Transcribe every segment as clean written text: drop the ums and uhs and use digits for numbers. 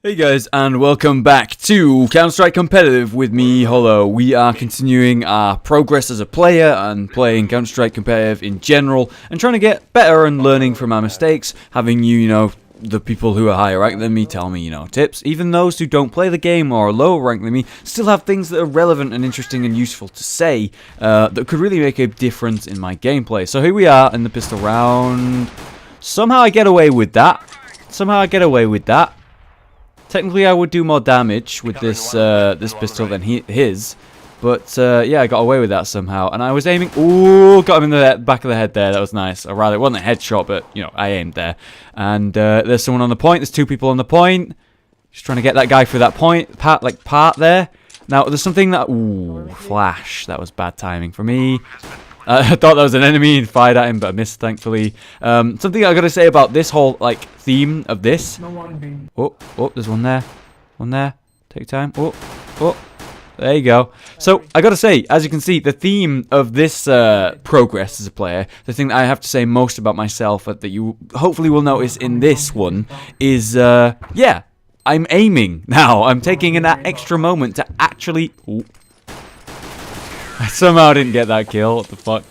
Hey guys, and welcome back to Counter-Strike Competitive with me, Hollow. We are continuing our progress as a player and playing Counter-Strike Competitive in general and trying to get better and learning from our mistakes, having you, the people who are higher ranked than me tell me, tips. Even those who don't play the game or are lower ranked than me still have things that are relevant and interesting and useful to say that could really make a difference in my gameplay. So here we are in the pistol round. Somehow I get away with that. Technically, I would do more damage with this this pistol than his, but yeah, I got away with that somehow. And I was aiming. Ooh, got him in the back of the head there. That was nice. Or rather, it wasn't a headshot, but I aimed there. And there's someone on the point. There's two people on the point. Just trying to get that guy through that point part there. Now there's something that flash. That was bad timing for me. I thought that was an enemy and fired at him, but I missed, thankfully. Something I gotta say about this whole theme of this. Oh, there's one there. One there. Take time. Oh, there you go. So I gotta say, as you can see, the theme of this progress as a player, the thing that I have to say most about myself that you hopefully will notice in this one is, yeah, I'm aiming now. I'm taking that extra moment to actually. I somehow didn't get that kill. What the fuck?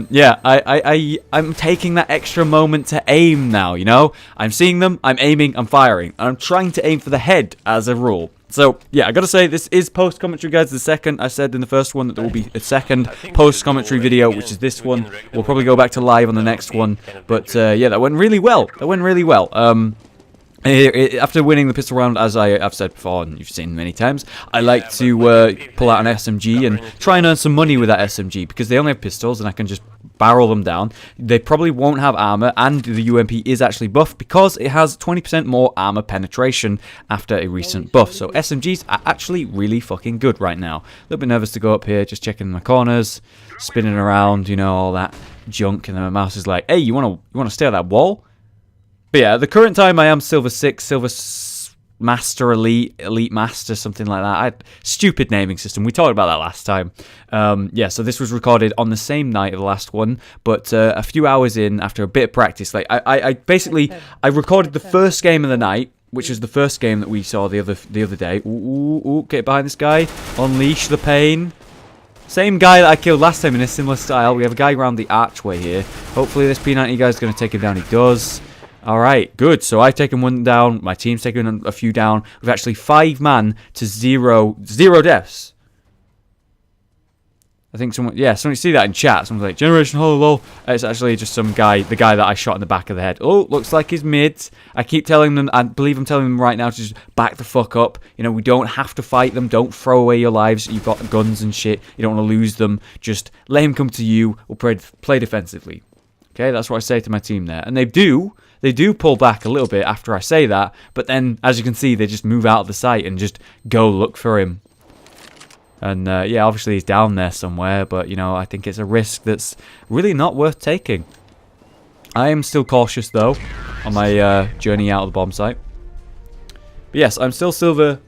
Yeah, I'm taking that extra moment to aim now, I'm seeing them, I'm aiming, I'm firing. And I'm trying to aim for the head as a rule. So, yeah, I gotta say, this is post-commentary, guys. The second, I said in the first one that there will be a second post-commentary video, which is this one. We'll probably go back to live on the next one. But, yeah, that went really well. After winning the pistol round, as I've said before, and you've seen many times, I like to pull out an SMG and try and earn some money with that SMG, because they only have pistols and I can just barrel them down. They probably won't have armor, and the UMP is actually buffed because it has 20% more armor penetration after a recent buff. So SMGs are actually really fucking good right now. A little bit nervous to go up here, just checking my corners, spinning around, all that junk, and then my mouse is like, hey, you wanna stay at that wall? But yeah, at the current time, I am Silver 6, Silver Master Elite, Elite Master, something like that. Stupid naming system. We talked about that last time. Yeah, so this was recorded on the same night of the last one, but a few hours in, after a bit of practice. I basically recorded the first game of the night, which is the first game that we saw the other day. Ooh, get behind this guy. Unleash the pain. Same guy that I killed last time in a similar style. We have a guy around the archway here. Hopefully this P90 guy's going to take him down. He does. Alright, good. So I've taken one down. My team's taken a few down. We've actually 5 man to zero deaths. I think someone see that in chat. Someone's like, GenerationHollow, lol. It's actually just some guy, the guy that I shot in the back of the head. Oh, looks like he's mid. I keep telling them, I believe I'm telling them right now to just back the fuck up. We don't have to fight them. Don't throw away your lives. You've got guns and shit. You don't want to lose them. Just let him come to you. We'll play defensively. Okay, that's what I say to my team there. And they do pull back a little bit after I say that, but then, as you can see, they just move out of the sight and just go look for him. And, yeah, obviously he's down there somewhere, but, I think it's a risk that's really not worth taking. I am still cautious, though, on my journey out of the bomb site. But yes, I'm still Silver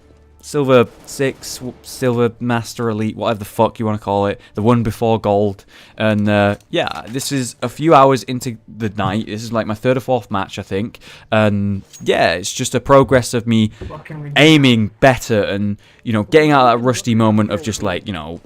6, Silver Master Elite, whatever the fuck you want to call it. The one before Gold. And, yeah, this is a few hours into the night. This is like my 3rd or 4th match, I think. And, yeah, it's just a progress of me aiming better and, getting out of that rusty moment of just,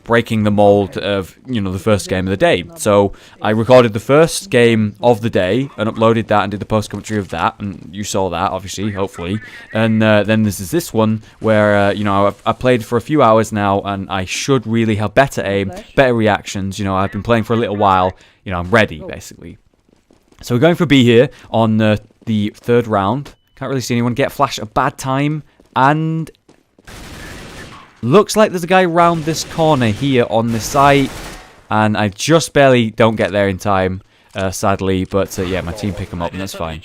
breaking the mold of, the first game of the day. So, I recorded the first game of the day and uploaded that and did the post-commentary of that. And you saw that, obviously, hopefully. And then there's this one where... I've played for a few hours now, and I should really have better aim, better reactions. I've been playing for a little while. I'm ready, basically. So we're going for B here on the 3rd round. Can't really see anyone. Get flash a bad time, and looks like there's a guy around this corner here on the site, and I just barely don't get there in time, sadly. But yeah, my team pick him up, and that's fine.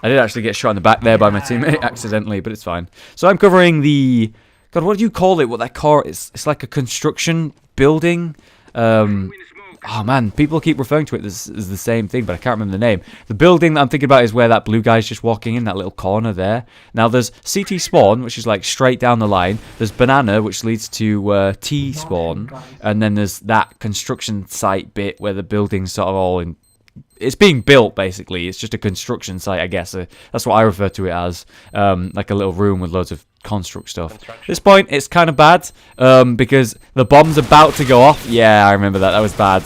I did actually get shot in the back there by my teammate accidentally, but it's fine. So I'm covering the... God, what do you call it? What that car is? It's like a construction building. Oh, man. People keep referring to it as the same thing, but I can't remember the name. The building that I'm thinking about is where that blue guy's just walking in, that little corner there. Now, there's CT spawn, which is straight down the line. There's banana, which leads to T spawn. And then there's that construction site bit where the building's sort of all in it's being built, basically. It's just a construction site, I guess. That's what I refer to it as, like a little room with loads of construct stuff. At this point, it's kind of bad, because the bomb's about to go off. Yeah, I remember that. That was bad.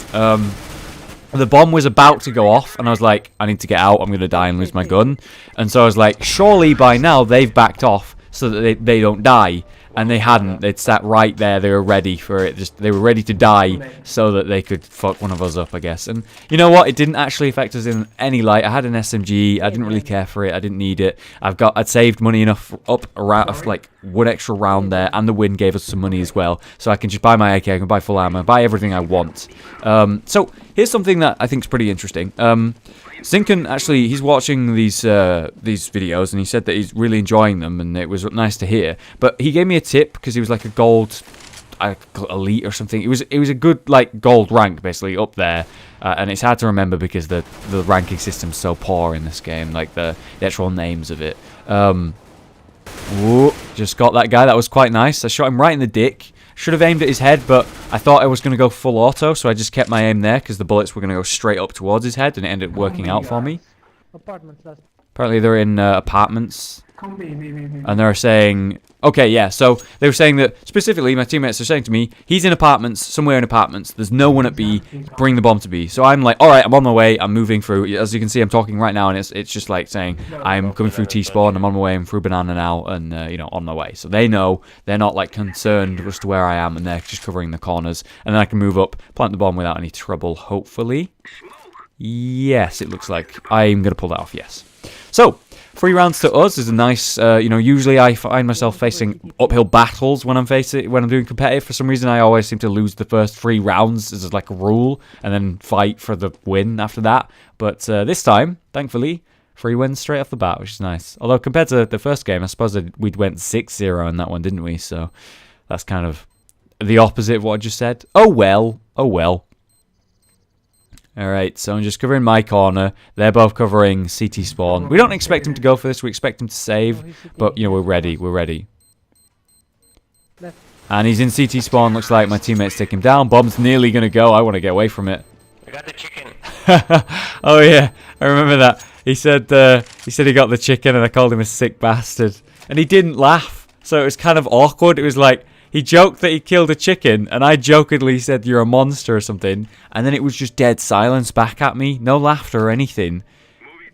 The bomb was about to go off, and I was like, I need to get out. I'm going to die and lose my gun. And so I was like, surely by now they've backed off so that they don't die. And they hadn't. They'd sat right there. They were ready for it. They were ready to die so that they could fuck one of us up, I guess. And you know what? It didn't actually affect us in any light. I had an SMG. I didn't really care for it. I didn't need it. I'd saved money enough up around like one extra round there, and the win gave us some money as well. So I can just buy my AK. I can buy full ammo. Buy everything I want. So here's something that I think is pretty interesting. Zinken, actually, he's watching these videos, and he said that he's really enjoying them, and it was nice to hear. But he gave me a tip, because he was like a gold elite or something. It was a good like gold rank, basically, up there. And it's hard to remember because the ranking system's so poor in this game, like the actual names of it. Whoa, just got that guy. That was quite nice. I shot him right in the dick. Should have aimed at his head, but I thought I was going to go full auto, so I just kept my aim there because the bullets were going to go straight up towards his head, and it ended up working out for me. Apparently they're in apartments, and they're saying... Okay, yeah, so they were saying that, specifically, my teammates are saying to me, he's in apartments, somewhere in apartments, there's no one at B, bring the bomb to B. So I'm like, alright, I'm on my way, I'm moving through. As you can see, I'm talking right now, and it's just like saying, I'm coming through T-spawn, I'm on my way, I'm through Banana now, and, you know, on my way. So they know, they're not, like, concerned as to where I am, and they're just covering the corners. And then I can move up, plant the bomb without any trouble, hopefully. Yes, it looks like I'm going to pull that off, yes. So... 3 rounds to us is a nice, you know, usually I find myself facing uphill battles when I'm doing competitive. For some reason, I always seem to lose the first 3 rounds as like a rule, and then fight for the win after that. But this time, thankfully, 3 wins straight off the bat, which is nice. Although compared to the first game, I suppose we'd went 6-0 in that one, didn't we? So that's kind of the opposite of what I just said. Oh well, oh well. Alright, so I'm just covering my corner. They're both covering CT spawn. We don't expect him to go for this. We expect him to save. But, you know, we're ready. We're ready. And he's in CT spawn. Looks like my teammates take him down. Bomb's nearly going to go. I want to get away from it. I got the chicken. Oh, yeah. I remember that. He said he got the chicken, and I called him a sick bastard. And he didn't laugh. So it was kind of awkward. It was like... He joked that he killed a chicken, and I jokingly said, you're a monster or something. And then it was just dead silence back at me. No laughter or anything.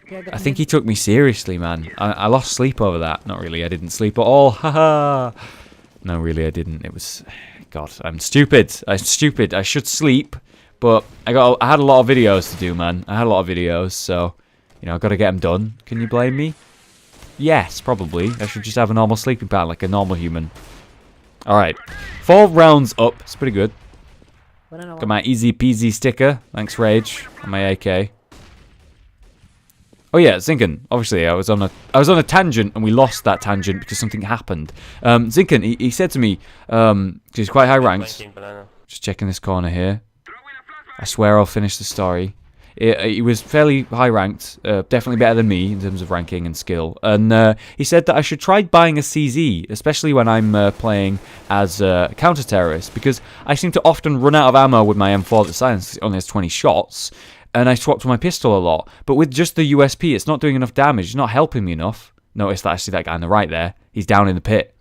I think he took me seriously, man. I lost sleep over that. Not really, I didn't sleep at all. Haha. No, really, I didn't. It was... God, I'm stupid. I'm stupid. I should sleep. But I had a lot of videos to do, man. I had a lot of videos, so... You know, I've got to get them done. Can you blame me? Yes, probably. I should just have a normal sleeping pattern like a normal human. Alright, 4 rounds up. It's pretty good. Got my easy peasy sticker. Thanks, Rage, on my AK. Oh yeah, Zinken. Obviously, I was on a tangent, and we lost that tangent because something happened. Zinken, he said to me, he's quite high ranked. Just checking this corner here. I swear I'll finish the story. He was fairly high ranked, definitely better than me in terms of ranking and skill. And he said that I should try buying a CZ, especially when I'm playing as a counter-terrorist, because I seem to often run out of ammo with my M4 that silenced. It only has 20 shots, and I swap to my pistol a lot. But with just the USP, it's not doing enough damage. It's not helping me enough. Notice that I see that guy on the right there. He's down in the pit.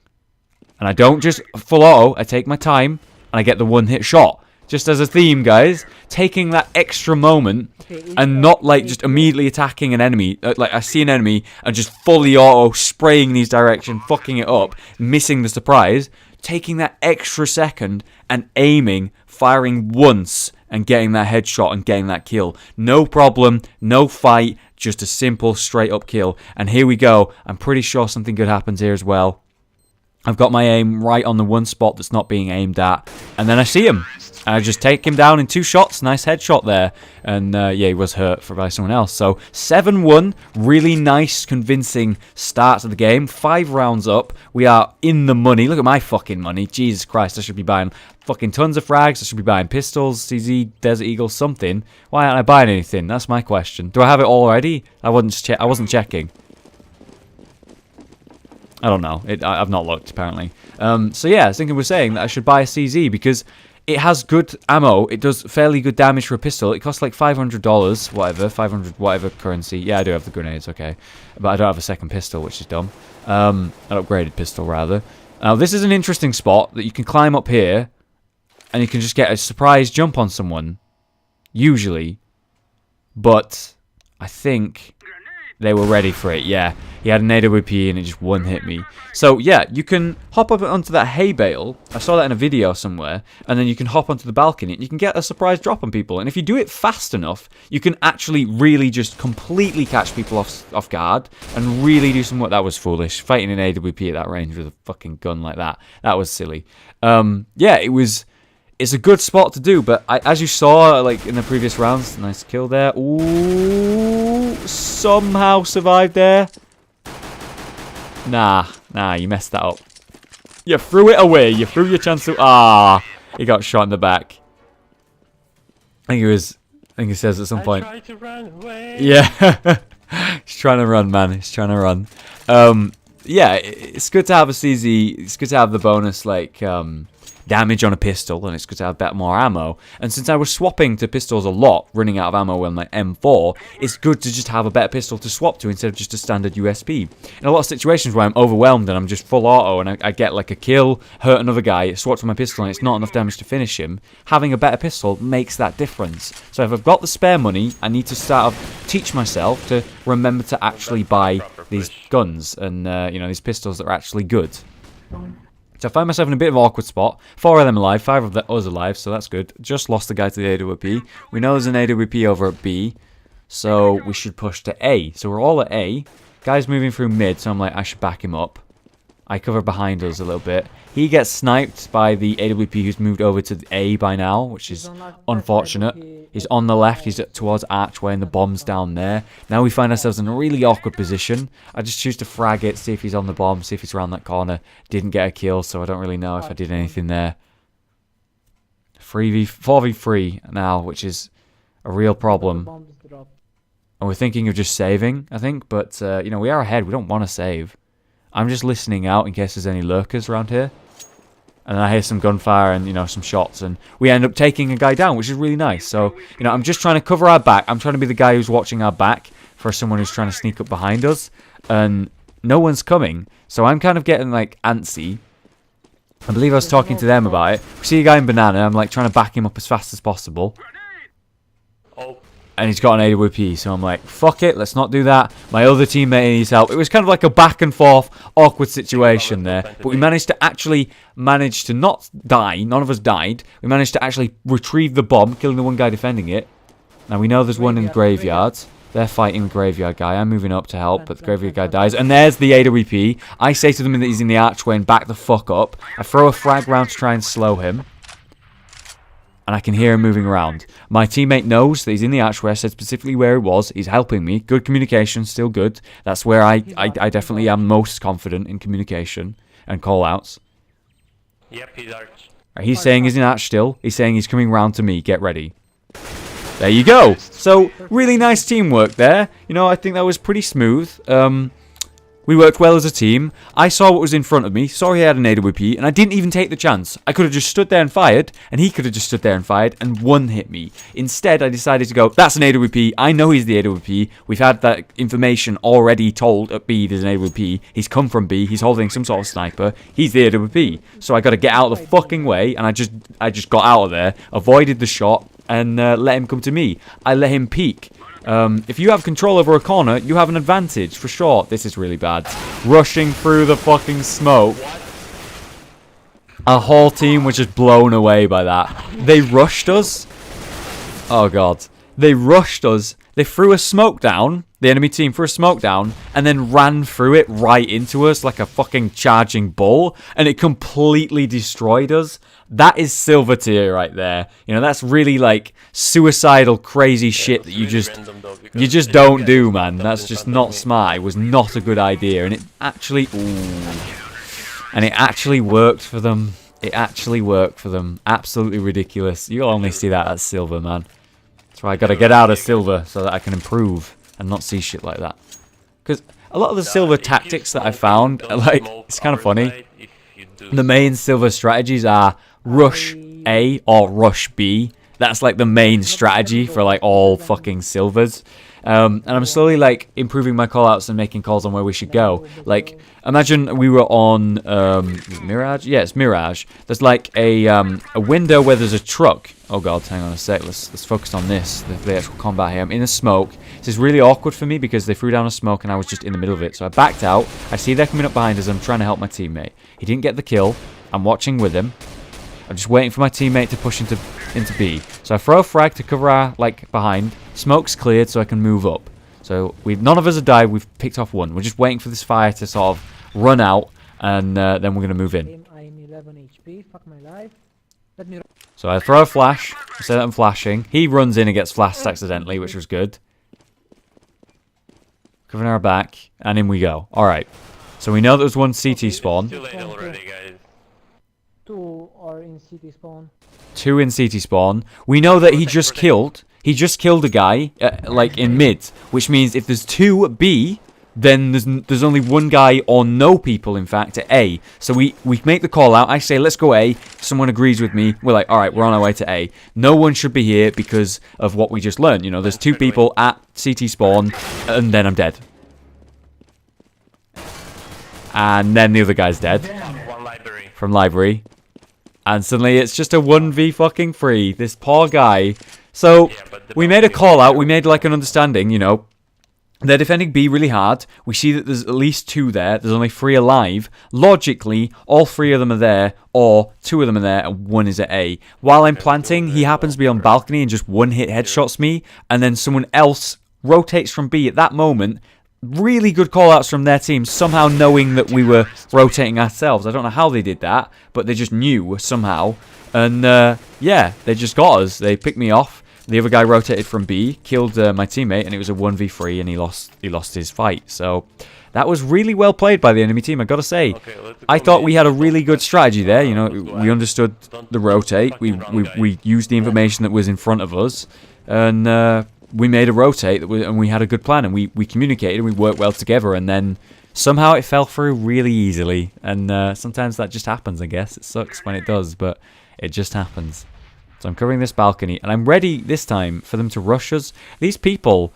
And I don't just full auto, I take my time, and I get the one-hit shot. Just as a theme, guys, taking that extra moment and not like just immediately attacking an enemy. Like I see an enemy and just fully auto spraying in his direction, fucking it up, missing the surprise. Taking that extra second and aiming, firing once and getting that headshot and getting that kill. No problem, no fight, just a simple straight up kill. And here we go. I'm pretty sure something good happens here as well. I've got my aim right on the one spot that's not being aimed at. And then I see him. And I just take him down in 2 shots. Nice headshot there. And yeah, he was hurt by someone else. So 7-1. Really nice, convincing start to the game. 5 rounds up. We are in the money. Look at my fucking money. Jesus Christ. I should be buying fucking tons of frags. I should be buying pistols, CZ, Desert Eagle, something. Why aren't I buying anything? That's my question. Do I have it already? I wasn't checking. I don't know. I've not looked, apparently. So yeah, I was thinking we're saying that I should buy a CZ because it has good ammo. It does fairly good damage for a pistol. It costs like $500, whatever, 500 whatever currency. Yeah, I do have the grenades, okay. But I don't have a second pistol, which is dumb. An upgraded pistol, rather. Now, this is an interesting spot that you can climb up here, and you can just get a surprise jump on someone, usually. But I think they were ready for it, yeah. He had an AWP and it just one-hit me. So, yeah, you can hop up onto that hay bale. I saw that in a video somewhere. And then you can hop onto the balcony and you can get a surprise drop on people. And if you do it fast enough, you can actually really just completely catch people off guard and really do some work. That was foolish. Fighting an AWP at that range with a fucking gun like that. That was silly. Yeah, it's a good spot to do, but as you saw, like in the previous rounds, nice kill there. Ooh, somehow survived there. Nah, you messed that up. You threw it away. You threw your chance to. He got shot in the back. I think he says at some point. I tried to run away. Yeah, he's trying to run, man. He's trying to run. Yeah, it's good to have a CZ. It's good to have the bonus, like damage on a pistol, and it's good to have a bit more ammo. And since I was swapping to pistols a lot, running out of ammo on my M4, it's good to just have a better pistol to swap to instead of just a standard USP. In a lot of situations where I'm overwhelmed and I'm just full auto and I get like a kill, hurt another guy, swap to my pistol and it's not enough damage to finish him, having a better pistol makes that difference. So if I've got the spare money, I need to start to teach myself to remember to actually buy these guns and these pistols that are actually good. So I find myself in a bit of an awkward spot. 4 of them alive, 5 of us alive, so that's good. Just lost the guy to the AWP. We know there's an AWP over at B, so we should push to A. So we're all at A. Guy's moving through mid, so I'm like, I should back him up. I cover behind us a little bit. He gets sniped by the AWP who's moved over to the A by now, which is unfortunate. He's on the left, he's towards Archway, and the bomb's down there. Now we find ourselves in a really awkward position. I just choose to frag it, see if he's on the bomb, see if he's around that corner. Didn't get a kill, so I don't really know if I did anything there. 4v3 now, which is a real problem. And we're thinking of just saving, I think, but we are ahead. We don't want to save. I'm just listening out in case there's any lurkers around here. And then I hear some gunfire and, some shots. And we end up taking a guy down, which is really nice. So, I'm just trying to cover our back. I'm trying to be the guy who's watching our back for someone who's trying to sneak up behind us. And no one's coming. So I'm kind of getting, antsy. I believe I was talking to them about it. We see a guy in banana. I'm, trying to back him up as fast as possible. And he's got an AWP, so I'm like, fuck it, let's not do that. My other teammate needs help. It was kind of like a back and forth, awkward situation there. But we managed to not die. None of us died. We managed to actually retrieve the bomb, killing the one guy defending it. Now we know there's one in the graveyard. They're fighting the graveyard guy. I'm moving up to help, but the graveyard guy dies. And there's the AWP. I say to them that he's in the archway and back the fuck up. I throw a frag round to try and slow him. And I can hear him moving around. My teammate knows that he's in the archway. I said specifically where he was. He's helping me. Good communication, still good. That's where I definitely am most confident in communication and call-outs. Yep, he's arch. He's saying he's in arch still. He's saying he's coming round to me. Get ready. There you go. So, really nice teamwork there. I think that was pretty smooth. We worked well as a team. I saw what was in front of me, saw he had an AWP, and I didn't even take the chance. I could have just stood there and fired, and he could have just stood there and fired, and one hit me. Instead, I decided to go, that's an AWP. I know he's the AWP. We've had that information already told at B there's an AWP. He's come from B. He's holding some sort of sniper. He's the AWP. So I got to get out of the fucking way, and I just got out of there, avoided the shot, and let him come to me. I let him peek. If you have control over a corner, you have an advantage, for sure. This is really bad. Rushing through the fucking smoke. Our whole team was just blown away by that. They rushed us. Oh, God. They rushed us. They threw a smoke down. The enemy team threw a smoke down and then ran through it right into us like a fucking charging bull. And it completely destroyed us. That is silver tier right there. That's really suicidal, crazy shit that you just don't do, man. That's just not smart. It was not a good idea. And it actually worked for them. It actually worked for them. Absolutely ridiculous. You'll only see that at silver, man. That's why I gotta get out of silver so that I can improve and not see shit like that. Because a lot of the silver tactics that I found are it's kind of funny. The main silver strategies are rush A or rush B. That's like the main strategy for like all fucking silvers. And I'm slowly like improving my callouts and making calls on where we should go. Like, imagine we were on Mirage. Yeah, it's Mirage. There's like a window where there's a truck. Oh god, hang on a sec. Let's focus on this. The actual combat here. I'm in a smoke. This is really awkward for me because they threw down a smoke and I was just in the middle of it. So I backed out. I see they're coming up behind us. I'm trying to help my teammate. He didn't get the kill. I'm watching with him. I'm just waiting for my teammate to push into B. So I throw a frag to cover our, like, behind. Smoke's cleared so I can move up. So none of us have died. We've picked off one. We're just waiting for this fire to sort of run out, and then we're going to move in. I'm 11 HP. Fuck my life. Let me... So I throw a flash. I say that I'm flashing. He runs in and gets flashed accidentally, which was good. Covering our back, and in we go. All right. So we know there's one CT spawn. Too late already, guys. 2 are in city spawn. 2 in CT spawn. We know that he just killed a guy, like in mid, which means if there's 2 at B, then there's only 1 guy or no people, in fact, at A. So we make the call out. I say, let's go A. Someone agrees with me. We're like, all right, we're on our way to A. No one should be here because of what we just learned. You know, there's 2 people at CT spawn, and then I'm dead. And then the other guy's dead. One library. From library. And suddenly it's just a 1v fucking 3. This poor guy. So, we made a call out. We made like an understanding, you know. They're defending B really hard. We see that there's at least 2 there. There's only 3 alive. Logically, all 3 of them are there. Or 2 of them are there and 1 is at A. While I'm planting, he happens to be on balcony and just 1-hit headshots me. And then someone else rotates from B at that moment. Really good call-outs from their team, somehow knowing that we were rotating ourselves. I don't know how they did that, but they just knew somehow. And, yeah, they just got us. They picked me off. The other guy rotated from B, killed my teammate, and it was a 1v3, and he lost his fight. So that was really well played by the enemy team, I gotta say. I thought we had a really good strategy there. You know, we understood the rotate. We used the information that was in front of us, and we made a rotate and we had a good plan, and we communicated and we worked well together, and then somehow it fell through really easily. And sometimes that just happens, I guess. It sucks when it does, but it just happens. So I'm covering this balcony, and I'm ready this time for them to rush us. These people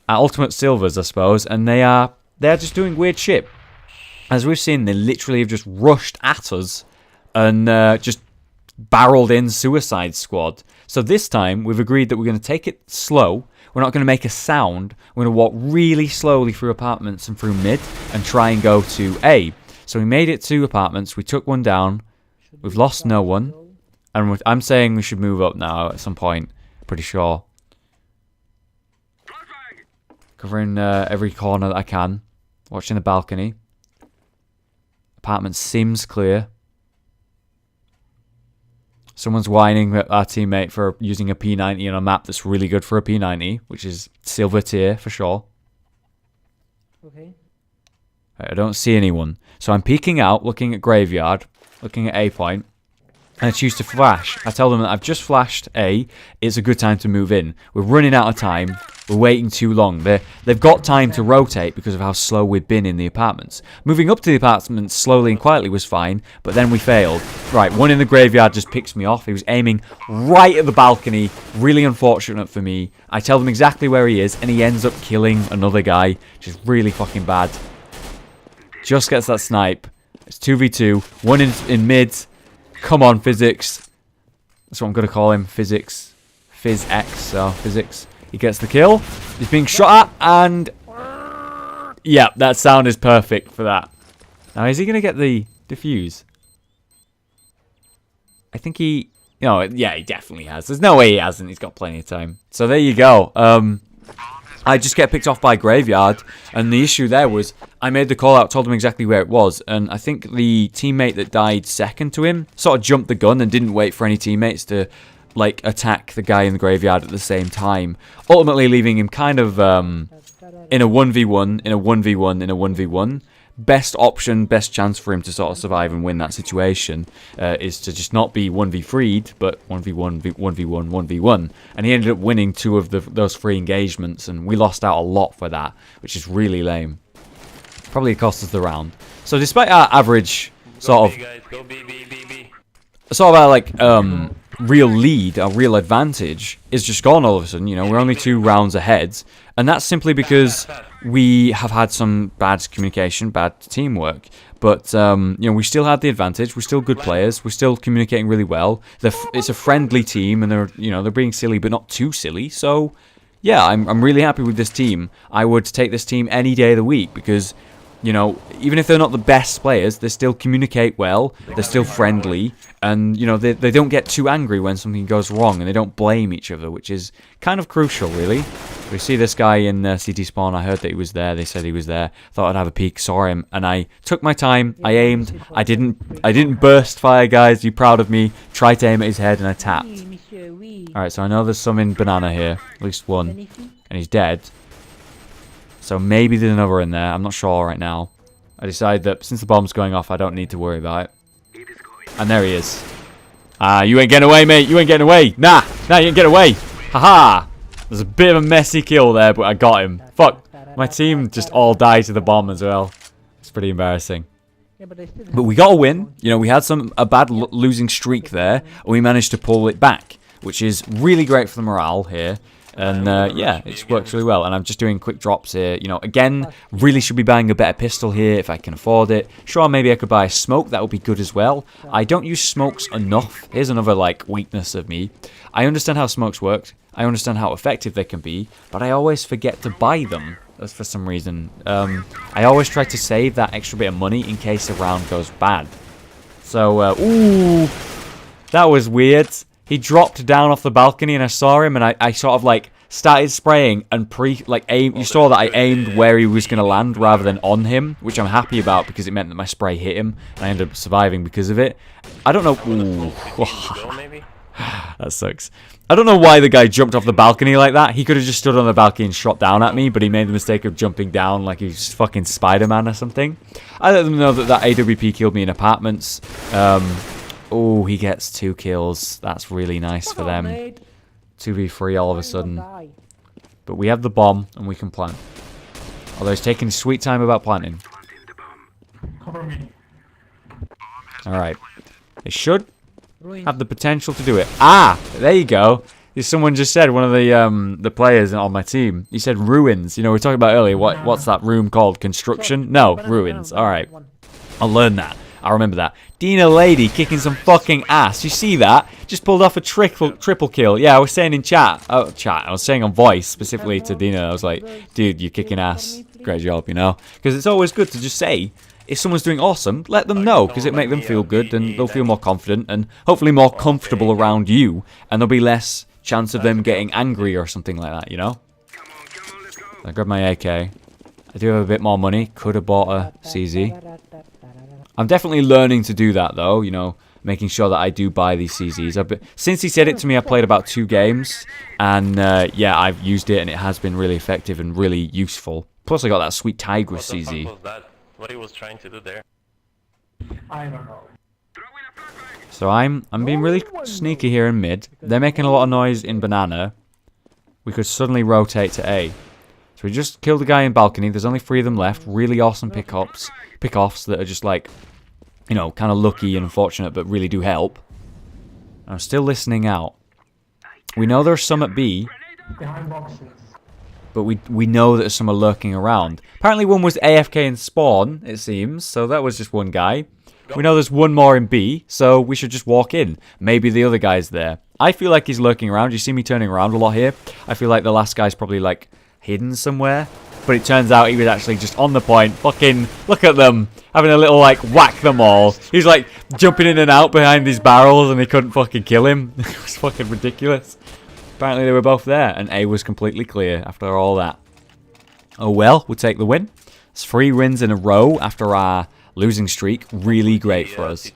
are ultimate silvers, I suppose, and they're just doing weird shit. As we've seen, they literally have just rushed at us and just barreled in Suicide Squad. So this time, we've agreed that we're going to take it slow. We're not going to make a sound. We're going to walk really slowly through apartments and through mid and try and go to A. So we made it to apartments. We took one down. We've lost no one. And I'm saying we should move up now at some point. Pretty sure. Covering every corner that I can. Watching the balcony. Apartment seems clear. Someone's whining at our teammate for using a P90 on a map that's really good for a P90, which is silver tier for sure. Okay. I don't see anyone. So I'm peeking out, looking at graveyard, looking at A point. And I choose to flash. I tell them that I've just flashed A. It's a good time to move in. We're running out of time. We're waiting too long. They've got time to rotate because of how slow we've been in the apartments. Moving up to the apartments slowly and quietly was fine, but then we failed. Right, one in the graveyard just picks me off. He was aiming right at the balcony. Really unfortunate for me. I tell them exactly where he is, and he ends up killing another guy, which is really fucking bad. Just gets that snipe. It's 2v2. One in mid. Come on, physics. That's what I'm going to call him. Physics. Phys-X. So, physics. He gets the kill. He's being shot at. And... yeah, that sound is perfect for that. Now, is he going to get the defuse? I think he... no, yeah, he definitely has. There's no way he hasn't. He's got plenty of time. So, there you go. I just get picked off by Graveyard, and the issue there was I made the call out, told him exactly where it was, and I think the teammate that died second to him sort of jumped the gun and didn't wait for any teammates to like attack the guy in the graveyard at the same time, ultimately leaving him kind of in a 1v1, in a 1v1, in a 1v1. Best option, best chance for him to sort of survive and win that situation is to just not be 1v3'd, but 1v1, 1v1, 1v1. And he ended up winning 2 of those 3 engagements, and we lost out a lot for that, which is really lame. Probably cost us the round. So despite our average sort of... Go B, guys. Go B, B, B, B. Sort of our, like, real lead, our real advantage, is just gone all of a sudden. You know, we're only 2 rounds ahead, and that's simply because we have had some bad communication, bad teamwork. But you know, we still had the advantage. We're still good players. We're still communicating really well. It's a friendly team, and they're being silly, but not too silly. So yeah, I'm really happy with this team. I would take this team any day of the week because, you know, even if they're not the best players, they still communicate well, they're still friendly, and, you know, they don't get too angry when something goes wrong, and they don't blame each other, which is kind of crucial, really. We see this guy in CT spawn. I heard that he was there. They said he was there. Thought I'd have a peek, saw him, and I took my time. I aimed. I didn't burst fire, guys. You proud of me? Tried to aim at his head, and I tapped. Alright, so I know there's some in banana here. At least one. And he's dead. So maybe there's another in there. I'm not sure right now. I decided that since the bomb's going off, I don't need to worry about it. And there he is. You ain't getting away, mate. You ain't getting away. Nah, you ain't getting away. Haha. There's a bit of a messy kill there, but I got him. Fuck. My team just all died to the bomb as well. It's pretty embarrassing. But we got a win. You know, we had a bad losing streak there, and we managed to pull it back, which is really great for the morale here. And yeah, it works really well. And I'm just doing quick drops here. You know, again, really should be buying a better pistol here if I can afford it. Sure, maybe I could buy a smoke. That would be good as well. I don't use smokes enough. Here's another, like, weakness of me. I understand how smokes work. I understand how effective they can be. But I always forget to buy them for some reason. I always try to save that extra bit of money in case a round goes bad. So, ooh, that was weird. He dropped down off the balcony and I saw him, and I sort of like started spraying and aim. You saw that I aimed where he was going to land rather than on him, which I'm happy about because it meant that my spray hit him and I ended up surviving because of it. I don't know. Ooh. That sucks. I don't know why the guy jumped off the balcony like that. He could have just stood on the balcony and shot down at me, but he made the mistake of jumping down like he's fucking Spider-Man or something. I let them know that AWP killed me in apartments. Oh, he gets 2 kills. That's really nice for them. 2v3 all of a sudden. But we have the bomb and we can plant. Although he's taking his sweet time about planting. Alright. It should have the potential to do it. Ah! There you go. Someone just said, one of the players on my team, he said ruins. You know, we were talking about earlier, what's that room called? Construction? No, ruins. Alright. I'll learn that. I remember that. Dina Lady kicking some fucking ass. You see that? Just pulled off a triple kill. Yeah, I was saying in chat. Oh, chat. I was saying on voice specifically to Dina. I was like, dude, you're kicking ass. Great job, you know? Because it's always good to just say, if someone's doing awesome, let them know. Because it makes them feel good and they'll feel more confident and hopefully more comfortable around you. And there'll be less chance of them getting angry or something like that, you know? I grabbed my AK. I do have a bit more money. Could have bought a CZ. I'm definitely learning to do that, though, you know, making sure that I do buy these CZs. Since he said it to me, I played about 2 games, and yeah, I've used it, and it has been really effective and really useful. Plus, I got that sweet Tigress CZ. What was that? What he was trying to do there? I don't know. So I'm being really sneaky here in mid. They're making a lot of noise in banana. We could suddenly rotate to A. So we just killed the guy in balcony. There's only 3 of them left. Really awesome pickoffs that are just like, you know, kind of lucky and unfortunate, but really do help. I'm still listening out. We know there's some at B, but we know that some are lurking around. Apparently one was AFK in spawn, it seems, so that was just one guy. We know there's one more in B, so we should just walk in. Maybe the other guy's there. I feel like he's lurking around. You see me turning around a lot here. I feel like the last guy's probably like hidden somewhere. But it turns out he was actually just on the point. Fucking look at them. Having a little like whack them all. He's like jumping in and out behind these barrels and they couldn't fucking kill him. It was fucking ridiculous. Apparently they were both there and A was completely clear after all that. Oh well, we'll take the win. It's 3 wins in a row after our losing streak. Really great for us.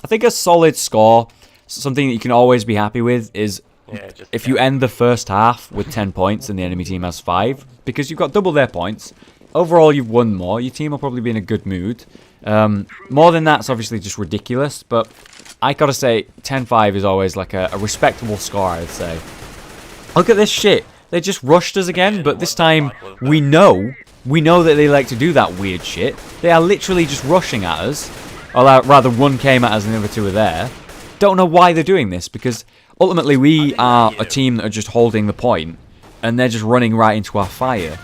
I think a solid score, something that you can always be happy with, is if you end the first half with 10 points and the enemy team has 5, because you've got double their points. Overall, you've won more. Your team will probably be in a good mood. More than that's obviously just ridiculous, but I gotta say 10-5 is always like a respectable score, I'd say. Look at this shit. They just rushed us again, but this time we know that they like to do that weird shit. They are literally just rushing at us. Or rather, one came at us and the other 2 are there. don't know why they're doing this, because ultimately we are a team that are just holding the point, and they're just running right into our fire.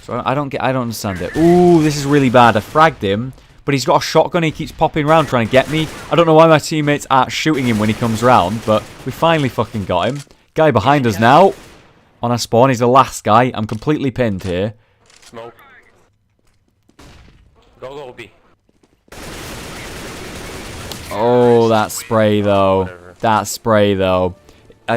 So I don't understand it. Ooh, this is really bad. I fragged him, but he's got a shotgun. He keeps popping around trying to get me. I don't know why my teammates aren't shooting him when he comes around, but we finally fucking got him. Guy behind us now. On our spawn, he's the last guy. I'm completely pinned here. Smoke. Go, B. Oh, that spray though. That spray though.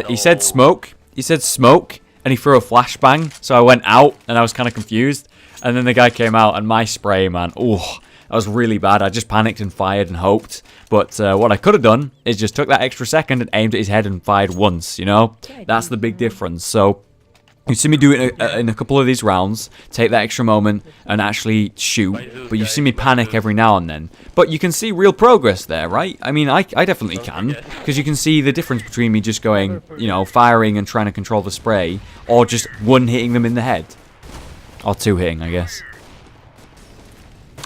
He said smoke. He said smoke, and he threw a flashbang. So I went out, and I was kind of confused. And then the guy came out, and my spray, man. Oh, that was really bad. I just panicked and fired and hoped. But what I could have done is just took that extra second and aimed at his head and fired once, you know? That's the big difference. So you see me do it in a couple of these rounds, take that extra moment and actually shoot, but you see me panic every now and then. But you can see real progress there, right? I mean, I definitely can, because you can see the difference between me just going, you know, firing and trying to control the spray, or just one hitting them in the head. Or two hitting, I guess.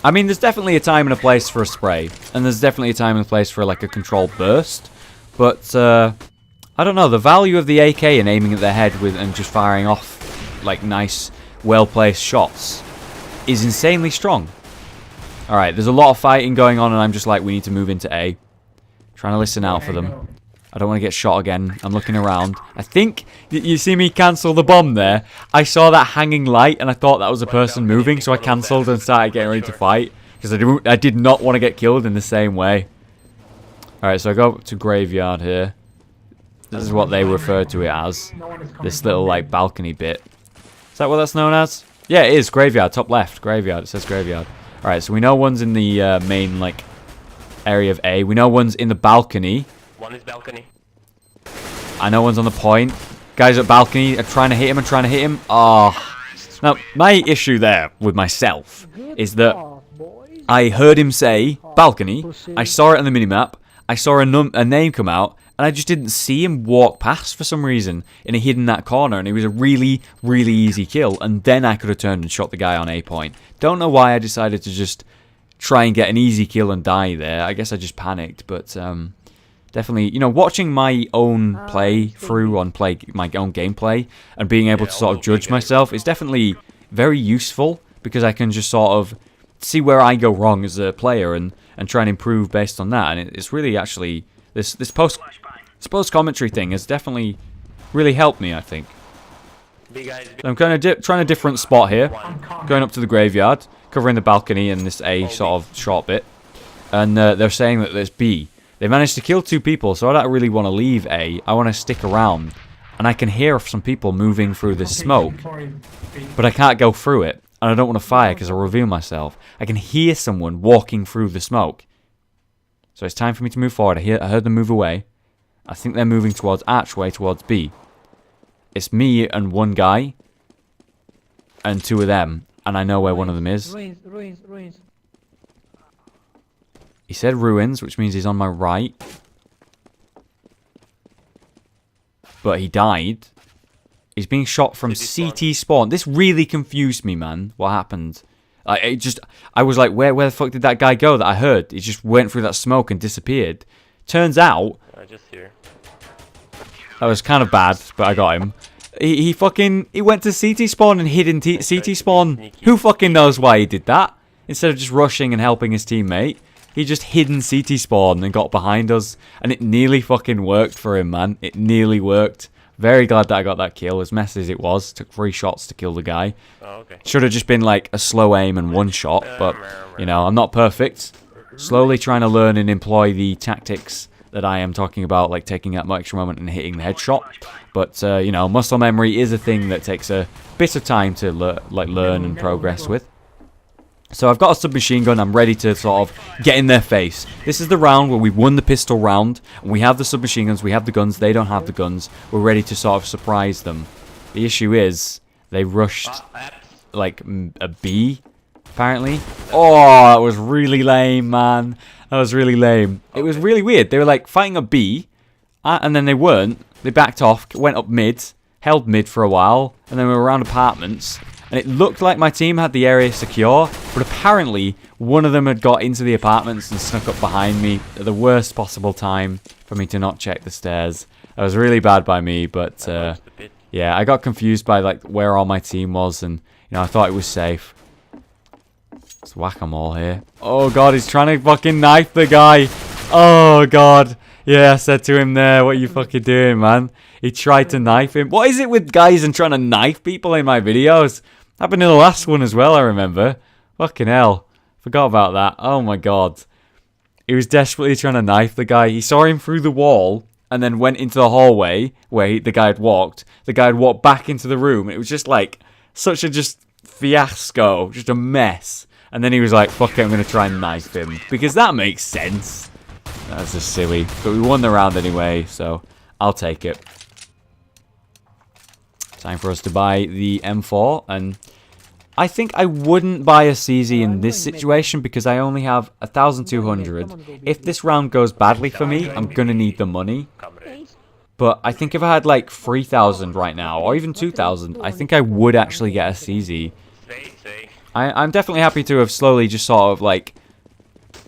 I mean, there's definitely a time and a place for a spray, and there's definitely a time and a place for, like, a controlled burst, but, I don't know, the value of the AK and aiming at their head with and just firing off, like, nice, well-placed shots is insanely strong. Alright, there's a lot of fighting going on, and I'm just like, we need to move into A. Trying to listen out for them. I don't want to get shot again. I'm looking around. I think, you see me cancel the bomb there? I saw that hanging light, and I thought that was a person moving, so I cancelled and started getting ready to fight. Because I did not want to get killed in the same way. Alright, so I go to graveyard here. This is what they refer to it as. This little, like, balcony bit. Is that what that's known as? Yeah, it is. Graveyard. Top left. Graveyard. It says graveyard. Alright, so we know one's in the main, like, area of A. We know one's in the balcony. One is balcony. I know one's on the point. Guys at balcony are trying to hit him and trying to hit him. Oh. Now, my issue there with myself is that I heard him say balcony. I saw it on the minimap. I saw a name come out. And I just didn't see him walk past for some reason. And he hid in that corner. And it was a really, really easy kill. And then I could have turned and shot the guy on A point. Don't know why I decided to just try and get an easy kill and die there. I guess I just panicked. But definitely, you know, watching my own play through on my own gameplay. And being able to sort of judge myself is definitely very useful. Because I can just sort of see where I go wrong as a player. And try and improve based on that. And it's really actually... This post-commentary thing has definitely really helped me, I think. I'm kind of trying a different spot here. Going up to the graveyard, covering the balcony and this A sort of short bit. And they're saying that there's B. They managed to kill 2 people, so I don't really want to leave A. I want to stick around. And I can hear some people moving through the smoke. But I can't go through it. And I don't want to fire because I'll reveal myself. I can hear someone walking through the smoke. So it's time for me to move forward. I heard them move away. I think they're moving towards Archway, towards B. It's me and one guy. And 2 of them. And I know where one of them is. Ruins. He said ruins, which means he's on my right. But he died. He's being shot from CT spawn. This really confused me, man. What happened? I was like, where the fuck did that guy go that I heard? He just went through that smoke and disappeared. Turns out... just here. That was kind of bad, but I got him. He went to CT spawn and hid in CT spawn. Who fucking knows why he did that? Instead of just rushing and helping his teammate, he just hid in CT spawn and got behind us. And it nearly fucking worked for him, man. It nearly worked. Very glad that I got that kill, as messy as it was. Took 3 shots to kill the guy. Oh, okay. Should have just been like a slow aim and 1 shot, but, you know, I'm not perfect. Slowly trying to learn and employ the tactics that I am talking about, like taking that extra moment and hitting the headshot. But, you know, muscle memory is a thing that takes a bit of time to learn and progress with. So I've got a submachine gun. I'm ready to sort of get in their face. This is the round where we've won the pistol round. And we have the submachine guns. We have the guns. They don't have the guns. We're ready to sort of surprise them. The issue is they rushed like a B, apparently. Oh, that was really lame, man. That was really lame. It was really weird. They were like fighting a B, and then they weren't. They backed off, went up mid, held mid for a while, and then we were around apartments. And it looked like my team had the area secure, but apparently one of them had got into the apartments and snuck up behind me at the worst possible time for me to not check the stairs. That was really bad by me, but yeah, I got confused by like where all my team was, and you know, I thought it was safe. Let's whack 'em all here. Oh god, he's trying to fucking knife the guy. Oh god. Yeah, I said to him there, what are you fucking doing, man? He tried to knife him. What is it with guys and trying to knife people in my videos? Happened in the last one as well, I remember. Fucking hell. Forgot about that. Oh my god. He was desperately trying to knife the guy. He saw him through the wall and then went into the hallway where the guy had walked. The guy had walked back into the room. It was just like such a just fiasco. Just a mess. And then he was like, fuck it, I'm going to try and knife him. Because that makes sense. That's just silly. But we won the round anyway, so I'll take it. Time for us to buy the M4. And I think I wouldn't buy a CZ in this situation because I only have 1,200. If this round goes badly for me, I'm going to need the money. But I think if I had like 3,000 right now, or even 2,000, I think I would actually get a CZ. I'm definitely happy to have slowly just sort of like,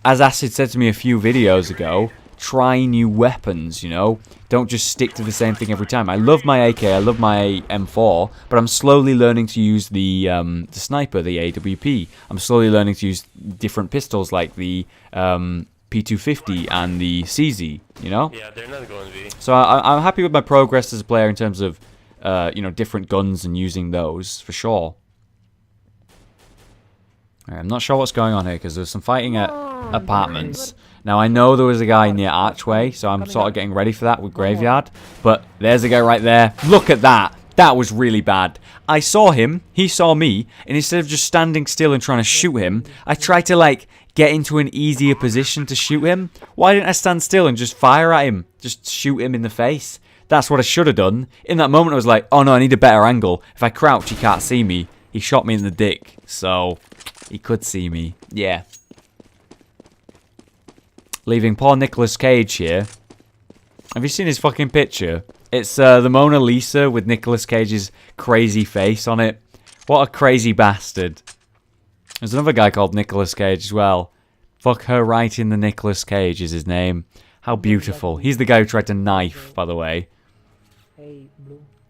as Acid said to me a few videos ago, try new weapons, you know? Don't just stick to the same thing every time. I love my AK, I love my M4, but I'm slowly learning to use the sniper, the AWP. I'm slowly learning to use different pistols like the P250 and the CZ, you know? Yeah, they're not going to be. So I'm happy with my progress as a player in terms of, you know, different guns and using those, for sure. I'm not sure what's going on here because there's some fighting at apartments. Now, I know there was a guy near Archway, so I'm sort of getting ready for that with Graveyard. But there's a guy right there. Look at that. That was really bad. I saw him, he saw me, and instead of just standing still and trying to shoot him, I tried to, like, get into an easier position to shoot him. Why didn't I stand still and just fire at him? Just shoot him in the face? That's what I should have done. In that moment, I was like, oh no, I need a better angle. If I crouch, he can't see me. He shot me in the dick, so he could see me. Yeah. Leaving poor Nicolas Cage here. Have you seen his fucking picture? It's the Mona Lisa with Nicolas Cage's crazy face on it. What a crazy bastard. There's another guy called Nicolas Cage as well. Fuck her right in the Nicolas Cage is his name. How beautiful. He's the guy who tried to knife, by the way.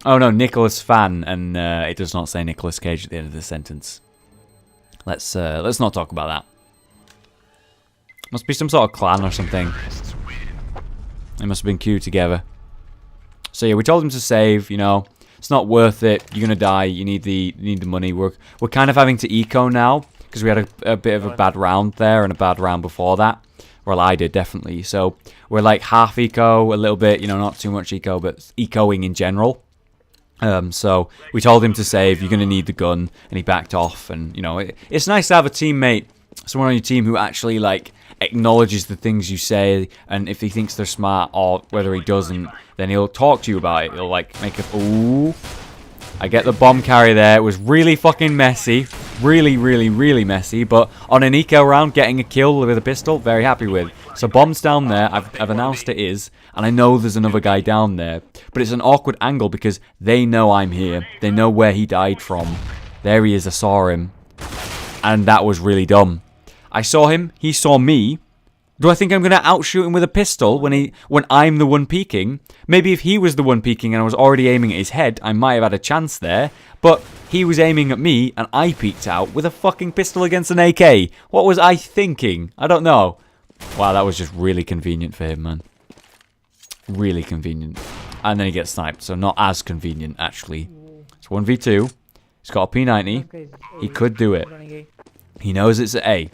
Oh no, Nicholas Fan, and it does not say Nicolas Cage at the end of the sentence. Let's not talk about that. Must be some sort of clan or something. They must have been queued together. So yeah, we told him to save. You know, it's not worth it. You're gonna die. You need the money. We're kind of having to eco now because we had a bit of a bad round there and a bad round before that. Well, I did definitely. So we're like half eco, a little bit. You know, not too much eco, but ecoing in general. So we told him to save. You're gonna need the gun, and he backed off. And you know, it's nice to have a teammate, someone on your team who actually like acknowledges the things you say, and if he thinks they're smart or whether he doesn't, then he'll talk to you about it. He'll like make a ooh. I get the bomb carry there. It was really fucking messy, really messy. But on an eco round, getting a kill with a pistol, very happy with. So bomb's down there. I've announced it is, and I know there's another guy down there. But it's an awkward angle because they know I'm here. They know where he died from. There he is. I saw him, and that was really dumb. I saw him, he saw me. Do I think I'm going to outshoot him with a pistol when I'm the one peeking? Maybe if he was the one peeking and I was already aiming at his head, I might have had a chance there. But he was aiming at me and I peeked out with a fucking pistol against an AK. What was I thinking? I don't know. Wow, that was just really convenient for him, man. Really convenient. And then he gets sniped, so not as convenient, actually. It's 1v2. He's got a P90. He could do it. He knows it's at A.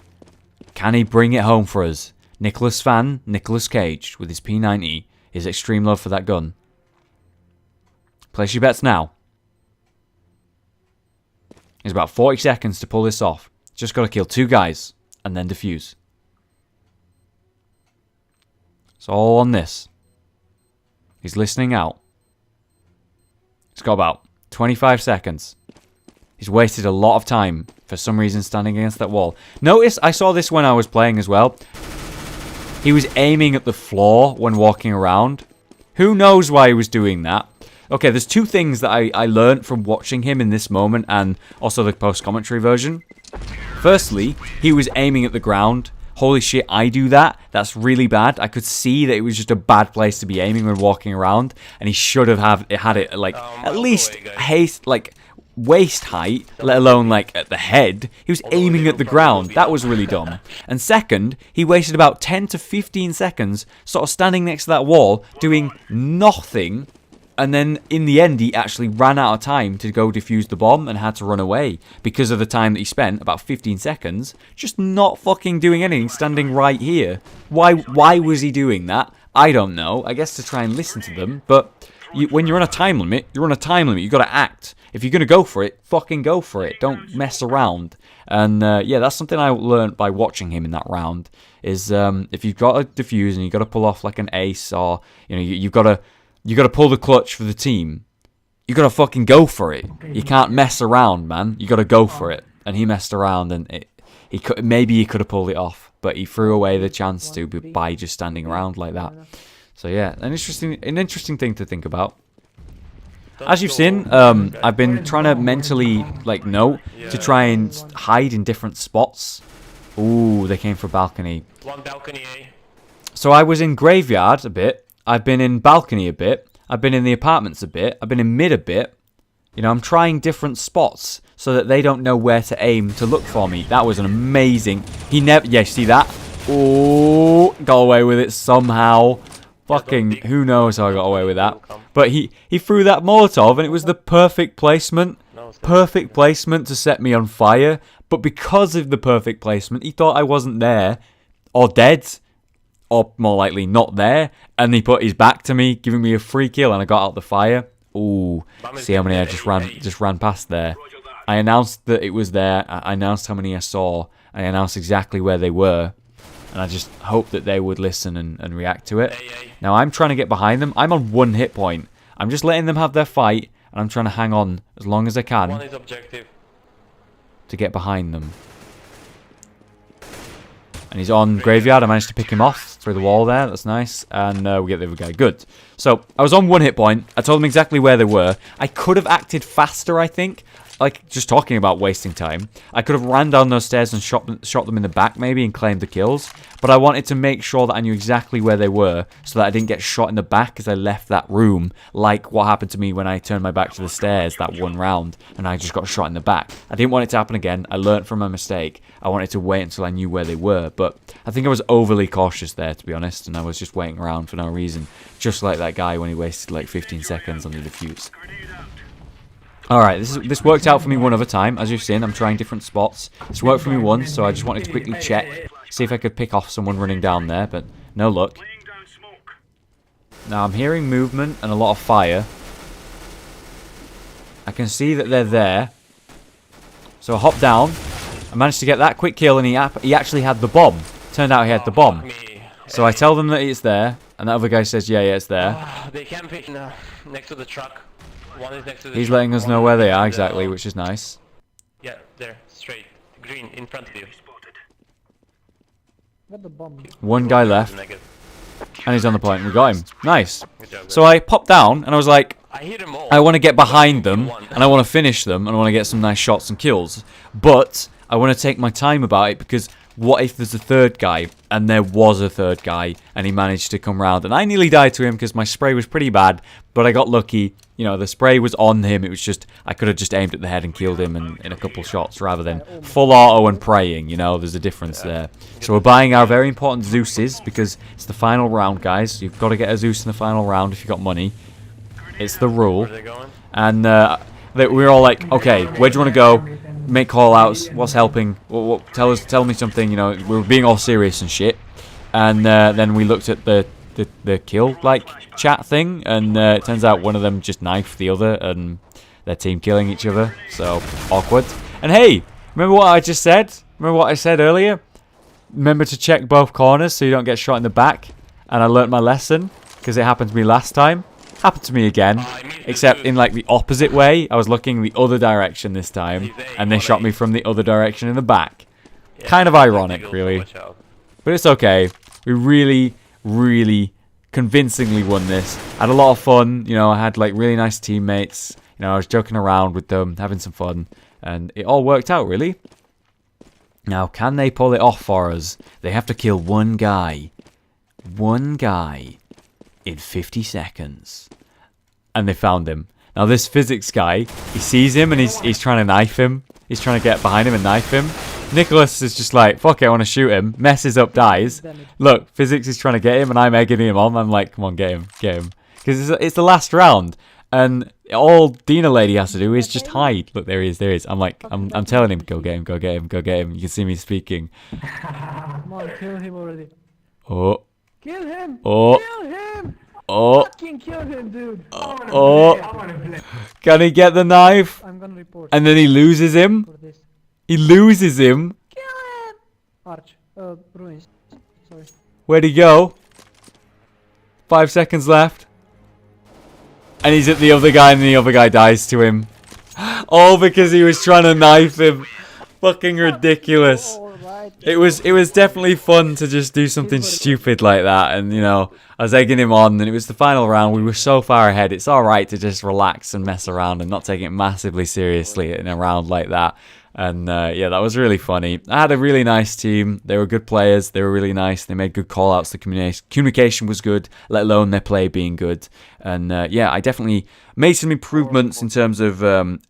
Can he bring it home for us? Nicholas Fan, Nicolas Cage, with his P90, his extreme love for that gun. Place your bets now. There's about 40 seconds to pull this off. Just got to kill 2 guys, and then defuse. It's all on this. He's listening out. He's got about 25 seconds. He's wasted a lot of time, for some reason, standing against that wall. Notice, I saw this when I was playing as well. He was aiming at the floor when walking around. Who knows why he was doing that? Okay, there's two things that I learned from watching him in this moment and also the post-commentary version. Firstly, he was aiming at the ground. Holy shit, I do that. That's really bad. I could see that it was just a bad place to be aiming when walking around, and he should have had it like at least waist height, let alone like at the head. He was aiming at the ground. That was really dumb. And second, he wasted about 10 to 15 seconds sort of standing next to that wall doing nothing. And then in the end, he actually ran out of time to go defuse the bomb and had to run away because of the time that he spent, about 15 seconds, just not fucking doing anything, standing right here. Why was he doing that? I don't know. I guess to try and listen to them. But when you're on a time limit, you're on a time limit. You've got to act. If you're going to go for it, fucking go for it. Don't mess around. And yeah, that's something I learned by watching him in that round. Is if you've got a defuse and you've got to pull off like an ace, or you've got to pull the clutch for the team, you got to fucking go for it. You can't mess around, man. You got to go for it. And he messed around, and maybe he could have pulled it off, but he threw away the chance to by just standing around like that. So yeah, an interesting thing to think about. As you've seen, I've been trying to mentally note to try and hide in different spots. Ooh, they came for balcony. One balcony A. So I was in graveyard a bit. I've been in balcony a bit. I've been in the apartments a bit. I've been in mid a bit. I'm trying different spots so that they don't know where to aim to look for me. That was an amazing. Yeah, see that? Oh, got away with it somehow. Fucking, who knows how I got away with that. But he threw that Molotov, and it was the perfect placement. Perfect placement to set me on fire. But because of the perfect placement, he thought I wasn't there, or dead, or more likely not there, and he put his back to me, giving me a free kill, and I got out the fire. Ooh, see how many I just ran past there. I announced that it was there. I announced how many I saw. I announced exactly where they were. And I just hope that they would listen and react to it. Now, I'm trying to get behind them. I'm on 1 hit point. I'm just letting them have their fight. And I'm trying to hang on as long as I can. One is objective. To get behind them. And he's on graveyard. I managed to pick him off through the wall there. That's nice. And we get the other guy. Good. So, I was on 1 hit point. I told them exactly where they were. I could have acted faster, I think. Like, just talking about wasting time. I could have ran down those stairs and shot them in the back, maybe, and claimed the kills. But I wanted to make sure that I knew exactly where they were, so that I didn't get shot in the back as I left that room, like what happened to me when I turned my back to the stairs that one round, and I just got shot in the back. I didn't want it to happen again. I learned from my mistake. I wanted to wait until I knew where they were, but I think I was overly cautious there, to be honest, and I was just waiting around for no reason, just like that guy when he wasted like 15 seconds on the defuse. Alright, this worked out for me one other time. As you've seen, I'm trying different spots. This worked for me once, so I just wanted to quickly check, see if I could pick off someone running down there, but no luck. Now, I'm hearing movement and a lot of fire. I can see that they're there. So I hop down. I managed to get that quick kill, and he actually had the bomb. Turned out he had the bomb. So I tell them that it's there, and that other guy says, yeah, it's there. They camp in next to the truck. One is next to the He's truck, letting us know where they are exactly, which is nice. Yeah, there, straight. Green, in front of you. One guy left, and he's on the point. We got him. Nice. So I popped down, and I was like, I want to get behind them, and I want to finish them, and I want to get some nice shots and kills. But I want to take my time about it, because what if there's a third guy? And there was a third guy, and he managed to come round. And I nearly died to him, because my spray was pretty bad, but I got lucky. You know, the spray was on him. It was just, I could have just aimed at the head and killed him in a couple shots, rather than full auto and praying. You know, there's a difference there. So we're buying our very important Zeuses, because it's the final round, guys. You've got to get a Zeus in the final round if you've got money. It's the rule. And we were all like, okay, where do you want to go? Make call outs. What's helping? Tell me something. You know, we were being all serious and shit. And then we looked at the kill chat thing, and it turns out one of them just knifed the other, and their team killing each other. So awkward. And hey, remember what I just said? Remember what I said earlier? Remember to check both corners so you don't get shot in the back. And I learnt my lesson, because it happened to me last time. Happened to me again, except in like the opposite way. I was looking the other direction this time, and they shot me from the other direction in the back. Kind of ironic, really. But it's okay. We really, really convincingly won this. I had a lot of fun. You know, I had like really nice teammates. You know, I was joking around with them, having some fun, and it all worked out really. Now, can they pull it off for us? They have to kill one guy in 50 seconds. And they found him. Now, this physics guy, he sees him and he's trying to knife him. He's trying to get behind him and knife him. Nicholas is just like, fuck it, I want to shoot him. Messes up, dies. Look, physics is trying to get him and I'm egging him on. I'm like, come on, get him. Because it's the last round. And all Dina Lady has to do is just hide. Look, there he is. I'm like, I'm telling him, go get him. You can see me speaking. Come on, kill him already. Oh. Kill him! Oh. Kill him! Oh. Fucking kill him, dude! Oh. Can he get the knife? I'm gonna report And then he loses him. for this. He loses him. Kill him! Arch. Ruins. Sorry. Where'd he go? 5 seconds left. And he's at the other guy and the other guy dies to him. All because he was trying to knife him. Fucking ridiculous. Alright. It was definitely fun to just do something stupid like that, and you know, I was egging him on, and it was the final round. We were so far ahead. It's all right to just relax and mess around and not take it massively seriously in a round like that. And yeah, that was really funny. I had a really nice team. They were good players. They were really nice. They made good call-outs. The communication was good, let alone their play being good. And yeah, I definitely made some improvements in terms of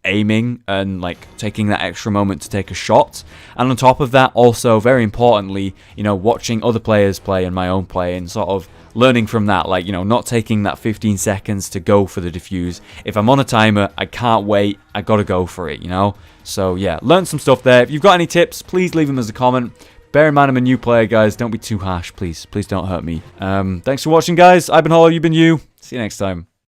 aiming and like taking that extra moment to take a shot. And on top of that, also very importantly, you know, watching other players play and my own play and sort of learning from that, like, you know, not taking that 15 seconds to go for the defuse. If I'm on a timer, I can't wait. I gotta go for it, you know? So yeah, learn some stuff there. If you've got any tips, please leave them as a comment. Bear in mind I'm a new player, guys. Don't be too harsh, please. Please don't hurt me. Thanks for watching, guys. I've been Hollow, you've been you. See you next time.